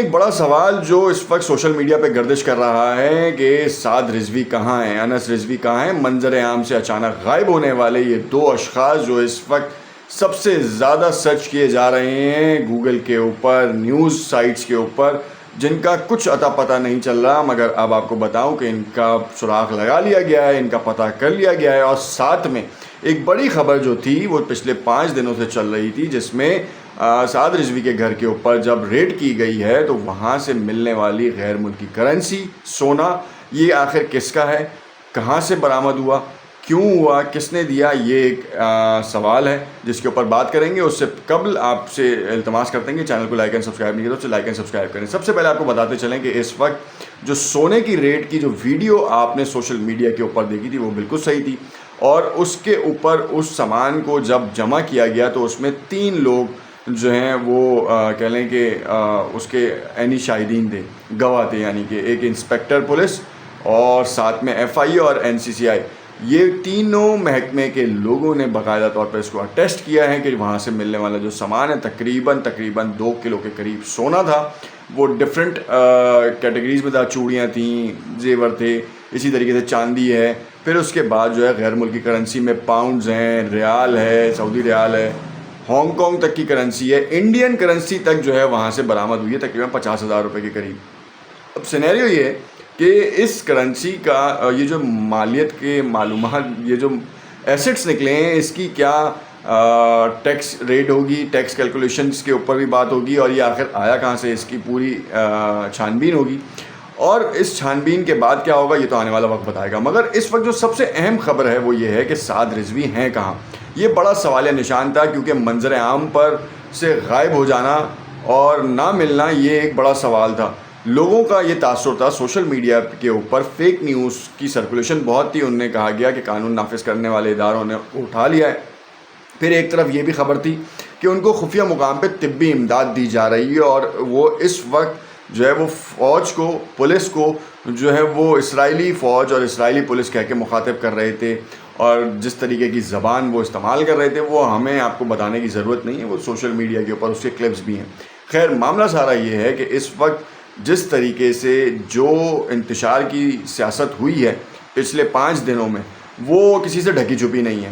ایک بڑا سوال جو اس وقت سوشل میڈیا پہ گردش کر رہا ہے کہ سعد رضوی کہاں ہیں، انس رضوی کہاں ہیں۔ منظر عام سے اچانک غائب ہونے والے یہ دو اشخاص جو اس وقت سب سے زیادہ سرچ کیے جا رہے ہیں گوگل کے اوپر، نیوز سائٹس کے اوپر، جن کا کچھ اتا پتہ نہیں چل رہا، مگر اب آپ کو بتاؤں کہ ان کا سراغ لگا لیا گیا ہے، ان کا پتہ کر لیا گیا ہے۔ اور ساتھ میں ایک بڑی خبر جو تھی وہ پچھلے 5 دنوں سے چل رہی تھی، جس میں سعد رضوی کے گھر کے اوپر جب ریڈ کی گئی ہے تو وہاں سے ملنے والی غیر ملکی کرنسی، سونا، یہ آخر کس کا ہے، کہاں سے برآمد ہوا، کیوں ہوا، کس نے دیا، یہ ایک سوال ہے جس کے اوپر بات کریں گے۔ اس سے قبل آپ سے التماس کرتے ہیں کہ چینل کو لائک اینڈ سبسکرائب نہیں کیا تو لائک اینڈ سبسکرائب کریں۔ سب سے پہلے آپ کو بتاتے چلیں کہ اس وقت جو سونے کی ریٹ کی جو ویڈیو آپ نے سوشل میڈیا کے اوپر دیکھی تھی وہ بالکل صحیح تھی، اور اس کے اوپر اس سامان کو جب جمع کیا گیا تو اس میں 3 لوگ جو ہیں وہ کہہ لیں کہ اس کے عینی شاہدین تھے، گواہ تھے، یعنی کہ ایک انسپیکٹر پولیس اور ساتھ میں ایف آئی اے اور این سی سی آئی، یہ تینوں محکمے کے لوگوں نے باقاعدہ طور پر اس کو اٹیسٹ کیا ہے کہ وہاں سے ملنے والا جو سامان ہے تقریباً 2 کلو کے قریب سونا تھا۔ وہ ڈفرینٹ کیٹیگریز میں تھا، چوڑیاں تھیں، زیور تھے، اسی طریقے سے چاندی ہے، پھر اس کے بعد جو ہے غیر ملکی کرنسی میں پاؤنڈز ہیں، ریال ہے، سعودی ریال ہے، ہانگ کانگ تک کی کرنسی ہے، انڈین کرنسی تک جو ہے وہاں سے برآمد ہوئی ہے تقریباً 50,000 روپے کے قریب۔ اب سینیریو یہ ہے کہ اس کرنسی کا یہ جو مالیت کے معلومات، یہ جو ایسٹس نکلے ہیں، اس کی کیا ٹیکس ریٹ ہوگی، ٹیکس کیلکولیشنز کے اوپر بھی بات ہوگی، اور یہ آخر آیا کہاں سے، اس کی پوری چھان بین ہوگی، اور اس چھان بین کے بعد کیا ہوگا یہ تو آنے والا وقت بتائے گا۔ مگر اس وقت جو سب سے اہم خبر ہے وہ یہ ہے کہ سعد رضوی ہیں کہاں۔ یہ بڑا سوالیہ نشان تھا، کیونکہ منظر عام پر سے غائب ہو جانا اور نہ ملنا یہ ایک بڑا سوال تھا۔ لوگوں کا یہ تاثر تھا، سوشل میڈیا کے اوپر فیک نیوز کی سرکولیشن بہت تھی، ان نے کہا گیا کہ قانون نافذ کرنے والے اداروں نے اٹھا لیا ہے۔ پھر ایک طرف یہ بھی خبر تھی کہ ان کو خفیہ مقام پہ طبی امداد دی جا رہی ہے، اور وہ اس وقت جو ہے وہ فوج کو، پولیس کو جو ہے وہ اسرائیلی فوج اور اسرائیلی پولیس کہہ کے مخاطب کر رہے تھے، اور جس طریقے کی زبان وہ استعمال کر رہے تھے وہ ہمیں آپ کو بتانے کی ضرورت نہیں ہے، وہ سوشل میڈیا کے اوپر اس کے کلپس بھی ہیں۔ خیر، معاملہ سارا یہ ہے کہ اس وقت جس طریقے سے جو انتشار کی سیاست ہوئی ہے پچھلے 5 دنوں میں، وہ کسی سے ڈھکی چھپی نہیں ہے۔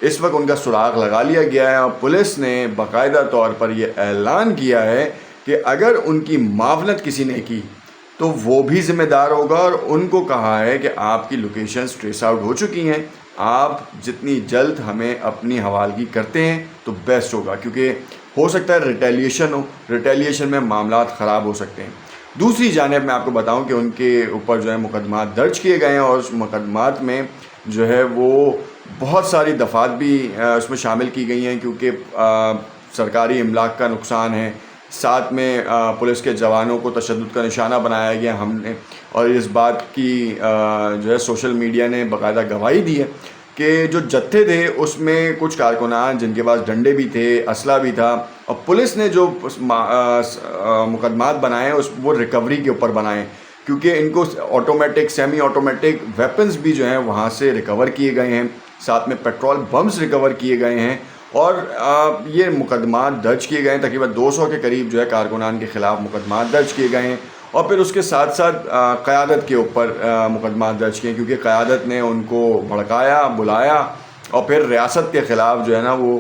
اس وقت ان کا سراغ لگا لیا گیا ہے، اور پولیس نے باقاعدہ طور پر یہ اعلان کیا ہے کہ اگر ان کی معاونت کسی نے کی تو وہ بھی ذمہ دار ہوگا، اور ان کو کہا ہے کہ آپ کی لوکیشنز ٹریس آؤٹ ہو چکی ہیں، آپ جتنی جلد ہمیں اپنی حوالگی کرتے ہیں تو بیسٹ ہوگا، کیونکہ ہو سکتا ہے ریٹیلیشن ہو، ریٹیلیشن میں معاملات خراب ہو سکتے ہیں۔ دوسری جانب میں آپ کو بتاؤں کہ ان کے اوپر جو ہے مقدمات درج کیے گئے ہیں، اور اس مقدمات میں جو ہے وہ بہت ساری دفعات بھی اس میں شامل کی گئی ہیں، کیونکہ سرکاری املاک کا نقصان ہے، ساتھ میں پولیس کے جوانوں کو تشدد کا نشانہ بنایا گیا ہم نے، اور اس بات کی جو ہے سوشل میڈیا نے باقاعدہ گواہی دی ہے کہ جو جتھے تھے اس میں کچھ کارکنان جن کے پاس ڈنڈے بھی تھے، اسلحہ بھی تھا، اور پولیس نے جو مقدمات بنائے ہیں وہ ریکوری کے اوپر بنائے، کیونکہ ان کو آٹومیٹک، سیمی آٹومیٹک ویپنز بھی جو ہیں وہاں سے ریکور کیے گئے ہیں، ساتھ میں پیٹرول بمز ریکور کیے گئے ہیں، اور یہ مقدمات درج کیے گئے ہیں، تقریباً 200 کے قریب جو ہے کارکنان کے خلاف مقدمات درج کیے گئے ہیں، اور پھر اس کے ساتھ ساتھ قیادت کے اوپر مقدمات درج کیے، کیونکہ قیادت نے ان کو بھڑکایا، بلایا، اور پھر ریاست کے خلاف جو ہے نا وہ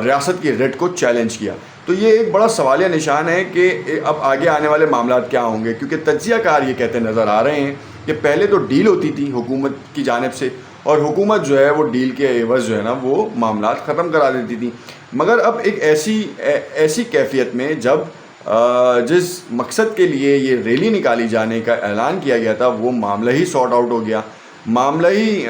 ریاست کی ریٹ کو چیلنج کیا۔ تو یہ ایک بڑا سوالیہ نشان ہے کہ اب آگے آنے والے معاملات کیا ہوں گے، کیونکہ تجزیہ کار یہ کہتے نظر آ رہے ہیں کہ پہلے تو ڈیل ہوتی تھی حکومت کی جانب سے، اور حکومت جو ہے وہ ڈیل کے عوض جو ہے نا وہ معاملات ختم کرا دیتی تھی، مگر اب ایک ایسی کیفیت میں جب جس مقصد کے لیے یہ ریلی نکالی جانے کا اعلان کیا گیا تھا وہ معاملہ ہی سارٹ آؤٹ ہو گیا، معاملہ ہی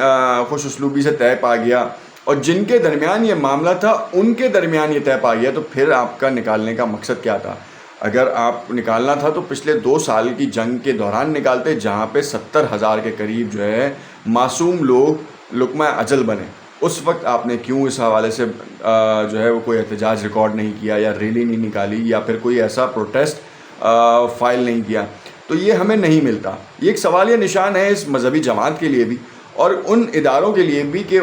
خوش اسلوبی سے طے پا گیا، اور جن کے درمیان یہ معاملہ تھا ان کے درمیان یہ طے پا گیا، تو پھر آپ کا نکالنے کا مقصد کیا تھا؟ اگر آپ نکالنا تھا تو پچھلے 2 سال کی جنگ کے دوران نکالتے، جہاں پہ 70,000 کے قریب جو ہے معصوم لوگ لقمہ اجل بنے۔ اس وقت آپ نے کیوں اس حوالے سے جو ہے وہ کوئی احتجاج ریکارڈ نہیں کیا، یا ریلی نہیں نکالی، یا پھر کوئی ایسا پروٹیسٹ فائل نہیں کیا؟ تو یہ ہمیں نہیں ملتا۔ یہ ایک سوالیہ نشان ہے اس مذہبی جماعت کے لیے بھی، اور ان اداروں کے لیے بھی کہ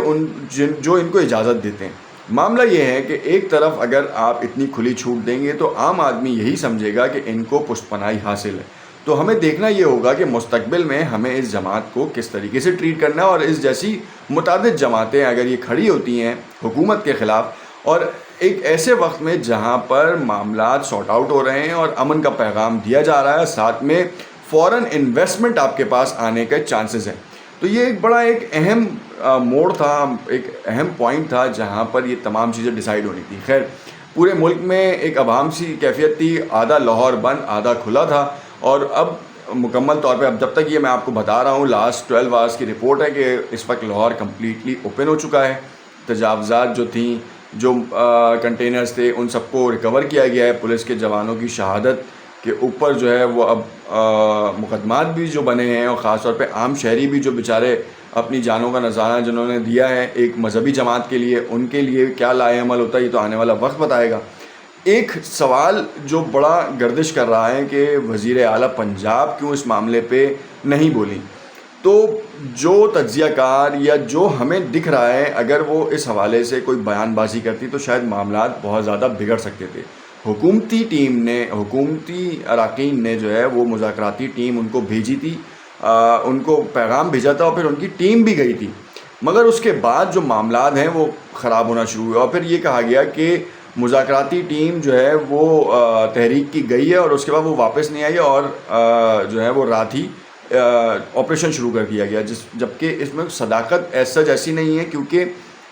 جو ان کو اجازت دیتے ہیں۔ معاملہ یہ ہے کہ ایک طرف اگر آپ اتنی کھلی چھوٹ دیں گے تو عام آدمی یہی سمجھے گا کہ ان کو پشت پناہی حاصل ہے. تو ہمیں دیکھنا یہ ہوگا کہ مستقبل میں ہمیں اس جماعت کو کس طریقے سے ٹریٹ کرنا ہے, اور اس جیسی متعدد جماعتیں اگر یہ کھڑی ہوتی ہیں حکومت کے خلاف اور ایک ایسے وقت میں جہاں پر معاملات سارٹ آؤٹ ہو رہے ہیں اور امن کا پیغام دیا جا رہا ہے, ساتھ میں فوراً انویسٹمنٹ آپ کے پاس آنے کے چانسز ہیں. تو یہ ایک بڑا ایک اہم موڑ تھا, ایک اہم پوائنٹ تھا جہاں پر یہ تمام چیزیں ڈیسائیڈ ہونی تھی. خیر, پورے ملک میں ایک ابہام سی کیفیت تھی, آدھا لاہور بند آدھا کھلا تھا, اور اب مکمل طور پہ اب جب تک یہ میں آپ کو بتا رہا ہوں لاسٹ 12 آورس کی رپورٹ ہے کہ اس وقت لاہور کمپلیٹلی اوپن ہو چکا ہے. تجاوزات جو تھیں, جو کنٹینرز تھے, ان سب کو ریکور کیا گیا ہے. پولیس کے جوانوں کی شہادت کے اوپر جو ہے وہ اب مقدمات بھی جو بنے ہیں, اور خاص طور پہ عام شہری بھی جو بیچارے اپنی جانوں کا نذرانہ جنہوں نے دیا ہے ایک مذہبی جماعت کے لیے, ان کے لیے کیا لائے عمل ہوتا ہے یہ تو آنے والا وقت بتائے گا. ایک سوال جو بڑا گردش کر رہا ہے کہ وزیر اعلیٰ پنجاب کیوں اس معاملے پہ نہیں بولی. تو جو تجزیہ کار یا جو ہمیں دکھ رہا ہے اگر وہ اس حوالے سے کوئی بیان بازی کرتی تو شاید معاملات بہت زیادہ بگڑ سکتے تھے. حکومتی ٹیم نے, حکومتی اراکین نے جو ہے وہ مذاکراتی ٹیم ان کو بھیجی تھی, ان کو پیغام بھیجا تھا, اور پھر ان کی ٹیم بھی گئی تھی, مگر اس کے بعد جو معاملات ہیں وہ خراب ہونا شروع ہوئے, اور پھر یہ کہا گیا کہ مذاکراتی ٹیم جو ہے وہ تحریک کی گئی ہے اور اس کے بعد وہ واپس نہیں آئی, اور جو ہے وہ رات ہی آپریشن شروع کر دیا گیا, جبکہ اس میں صداقت ایسا جیسی نہیں ہے, کیونکہ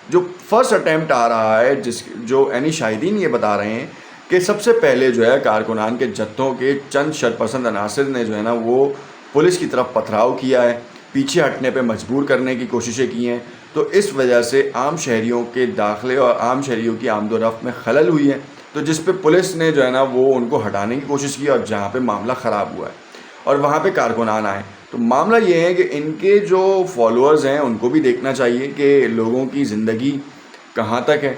جو فرسٹ اٹیمپٹ آ رہا ہے جو شاہدین یہ بتا رہے ہیں کہ سب سے پہلے جو ہے کارکنان کے جتھوں کے چند شرپسند عناصر نے جو ہے نا وہ پولیس کی طرف پتھراؤ کیا ہے, پیچھے ہٹنے پہ مجبور کرنے کی کوششیں کی ہیں. تو اس وجہ سے عام شہریوں کے داخلے اور عام شہریوں کی آمد و رفت میں خلل ہوئی ہے, تو جس پہ پولیس نے جو ہے نا وہ ان کو ہٹانے کی کوشش کی, اور جہاں پہ معاملہ خراب ہوا ہے اور وہاں پہ کارکنان آئے. تو معاملہ یہ ہے کہ ان کے جو فالوورز ہیں ان کو بھی دیکھنا چاہیے کہ لوگوں کی زندگی کہاں تک ہے,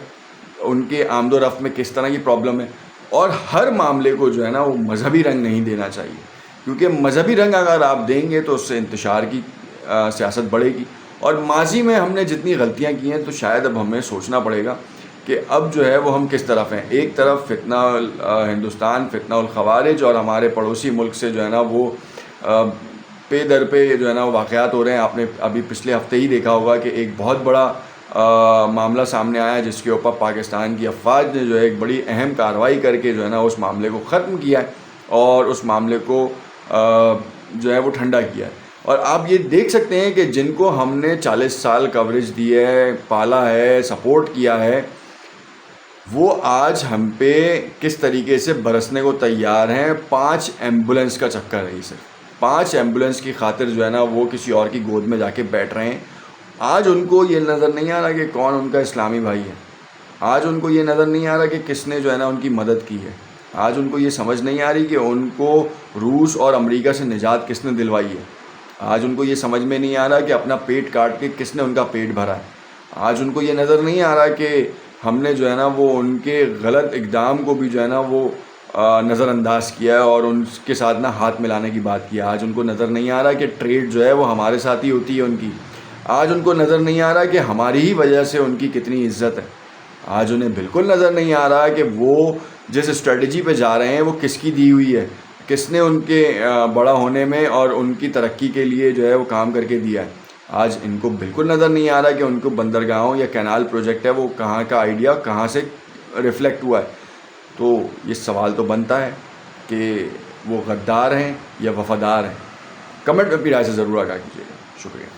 ان کے آمد و رفت میں کس طرح کی پرابلم ہے, اور ہر معاملے کو جو ہے نا وہ مذہبی رنگ نہیں دینا چاہیے, کیونکہ مذہبی رنگ اگر آپ دیں گے تو اس سے انتشار کی سیاست بڑھے گی. اور ماضی میں ہم نے جتنی غلطیاں کی ہیں تو شاید اب ہمیں سوچنا پڑے گا کہ اب جو ہے وہ ہم کس طرف ہیں. ایک طرف فتنہ ہندوستان, فتنہ الخوارج, اور ہمارے پڑوسی ملک سے جو ہے نا وہ پے در پہ جو ہے نا واقعات ہو رہے ہیں. آپ نے ابھی پچھلے ہفتے ہی دیکھا ہوگا کہ ایک بہت بڑا معاملہ سامنے آیا جس کے اوپر پاکستان کی افواج نے جو ہے ایک بڑی اہم کارروائی کر کے جو ہے نا اس معاملے کو ختم کیا ہے, اور اس معاملے کو جو ہے وہ ٹھنڈا کیا ہے. اور آپ یہ دیکھ سکتے ہیں کہ جن کو ہم نے 40 سال کوریج دی ہے, پالا ہے, سپورٹ کیا ہے, وہ آج ہم پہ کس طریقے سے برسنے کو تیار ہیں. 5 ایمبولنس کا چکر ہے, صرف 5 ایمبولنس کی خاطر جو ہے نا وہ کسی اور کی گود میں جا کے بیٹھ رہے ہیں. آج ان کو یہ نظر نہیں آ رہا کہ کون ان کا اسلامی بھائی ہے, آج ان کو یہ نظر نہیں آ رہا کہ کس نے جو ہے نا ان کی مدد کی ہے, آج ان کو یہ سمجھ نہیں آ رہی کہ ان کو روس اور امریکہ سے نجات کس نے دلوائی ہے, آج ان کو یہ سمجھ میں نہیں آ رہا کہ اپنا پیٹ کاٹ کے کس نے ان کا پیٹ بھرا ہے, آج ان کو یہ نظر نہیں آ رہا کہ ہم نے جو ہے نا وہ ان کے غلط اقدام کو بھی جو ہے نا وہ نظر انداز کیا ہے اور ان کے ساتھ نہ ہاتھ ملانے کی بات کی ہے. آج ان کو نظر نہیں آ رہا کہ ٹریڈ جو ہے وہ ہمارے ساتھ ہی ہوتی ہے ان کی. آج ان کو نظر نہیں آ رہا کہ ہماری ہی وجہ سے ان کی کتنی عزت ہے. آج انہیں بالکل نظر نہیں آ رہا کہ وہ جس اسٹریٹجی پہ جا رہے ہیں وہ کس کی دی ہوئی ہے, کس نے ان کے بڑا ہونے میں اور ان کی ترقی کے لیے جو ہے وہ کام کر کے دیا ہے. آج ان کو بالکل نظر نہیں آ رہا کہ ان کو بندرگاہوں یا کینال پروجیکٹ ہے وہ کہاں کا آئیڈیا کہاں سے ریفلیکٹ ہوا ہے. تو یہ سوال تو بنتا ہے کہ وہ غدار ہیں یا وفادار ہیں. کمنٹ میں اپنی رائے سے ضرور آگاہ کیجیے گا. شکریہ.